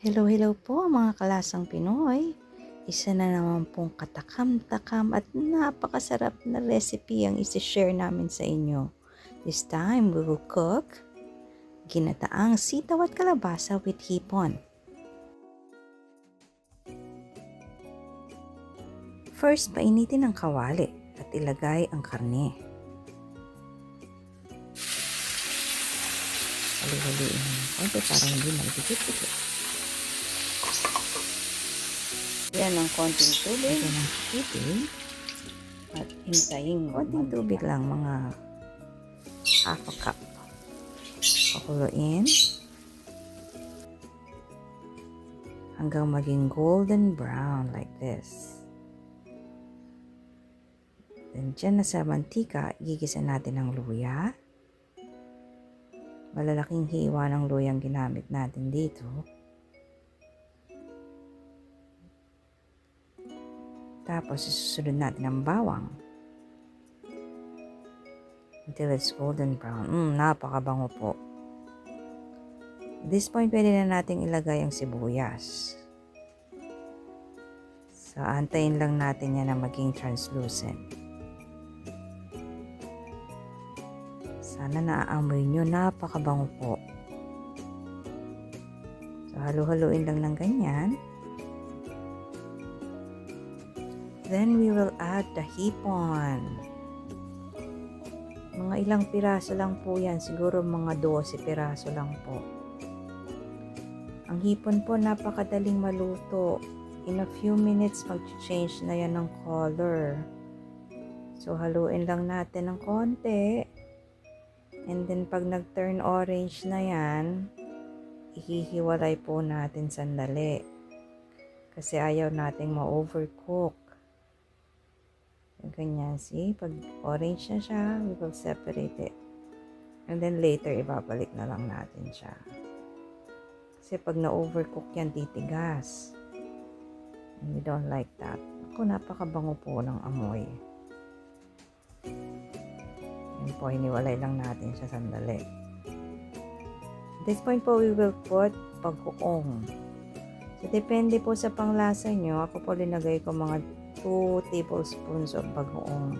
Hello, hello po mga kalasang Pinoy. Isa na naman pong katakam-takam at napakasarap na recipe ang isi-share namin sa inyo. This time, we will cook ginataang sitaw at kalabasa with hipon. First, painitin ang kawali at ilagay ang karne. Halo-haloin ng konti para hindi magdikit-dikit. Yan ang konting tubig. Yan ang tubig. At hintayin konting tubig lang, mga half a cup. Pakuluin hanggang maging golden brown like this. Then dyan na sa mantika, igigisa natin ang luya. Malalaking hiwa ng luyang ginamit natin dito. Tapos, isusunod natin ang bawang. Until it's golden brown. Napakabango po. At this point, pwede na natin ilagay ang sibuyas. So, antayin lang natin yan na maging translucent. Sana naaamoy nyo. Napakabango po. So, halu-haluin lang ng ganyan. Then we will add the hipon. Mga ilang piraso lang po yan. Siguro mga 12 piraso lang po. Ang hipon po napakadaling maluto. In a few minutes, mag-change na yan ng color. So, haluin lang natin ng konti. And then, pag nag-turn orange na yan, ihihiwalay po natin sandali. Kasi ayaw nating ma-overcook. Ganyan, see? Pag orange na siya, we will separate it. And then later, ibabalik na lang natin siya. Kasi pag na-overcook yan, titigas. And we don't like that. Ako, napakabango po ng amoy. Yan po, iniwalay lang natin siya sandali. At this point po, we will put pagkuong. So, depende po sa panglasa nyo. Ako po linagay ko mga 2 tablespoons of bagoong.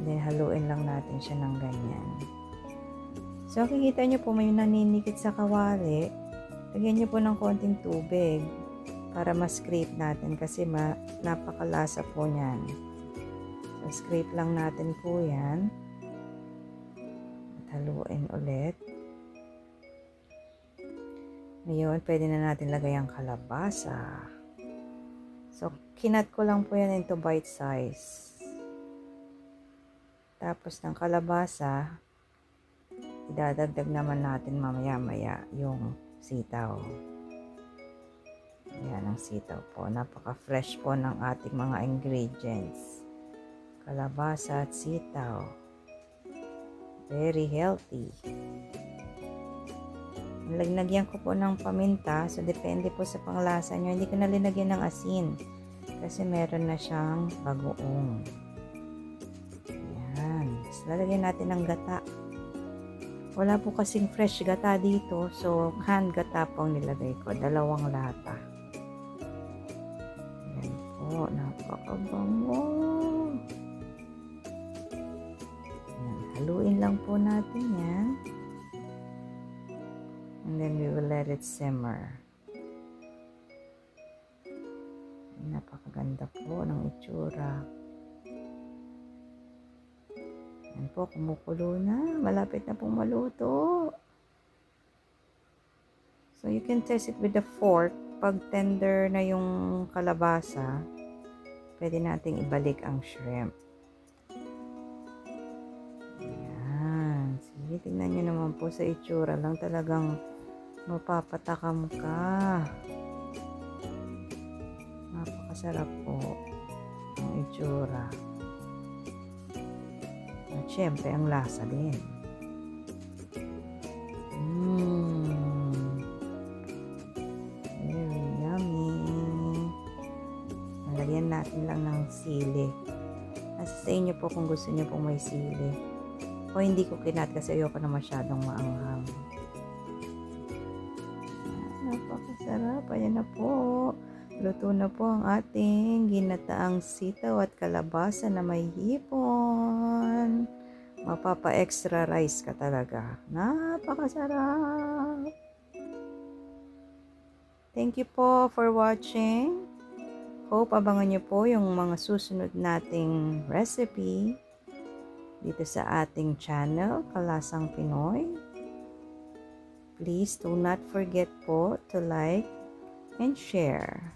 Then, haluin lang natin siya ng ganyan. So, kikita nyo po may naninikit sa kawali. Lagyan nyo po ng konting tubig para ma-scrape natin kasi napakalasa po niyan. So, scrape lang natin po yan. At haluin ulit. Ngayon, pwede na natin lagay ang kalabasa. So, kinat ko lang po yan into bite size. Tapos ng kalabasa, idadagdag naman natin mamaya-maya yung sitaw. Yan ang sitaw po. Napaka-fresh po ng ating mga ingredients. Kalabasa at sitaw. Very healthy. Nilagyan ko po ng paminta. So, depende po sa panglasa nyo. Hindi ko na linagyan ng asin. Kasi meron na siyang bagoong. Ayan. Tapos, lalagyan natin ng gata. Wala po kasing fresh gata dito. So, canned gata po ang nilagay ko. 2 lata. Ayan po. Napakabango. Ayan. Haluin lang po natin yan. And then we will let it simmer. Napakaganda po ng itsura. Yan po, kumukulo na. Malapit na pong maluto. So, you can test it with a fork. Pag tender na yung kalabasa, pwede nating ibalik ang shrimp. Ayan. Sige, tingnan nyo naman po sa itsura lang talagang mapapatakam ka. Napakasarap po ang itsura. At syempre, ang lasa din. Very yummy. Nalagyan natin lang ng sili. Nasa sa inyo po kung gusto nyo pong may sili. O hindi ko kinat kasi ayoko na masyadong maanghang. Napakasarap. Ayan na po. Luto na po ang ating ginataang sitaw at kalabasa na may hipon. Mapapa-extra rice ka talaga. Napakasarap. Thank you po for watching. Hope abangan niyo po yung mga susunod nating recipe dito sa ating channel, Kalasang Pinoy. Please do not forget po to like and share.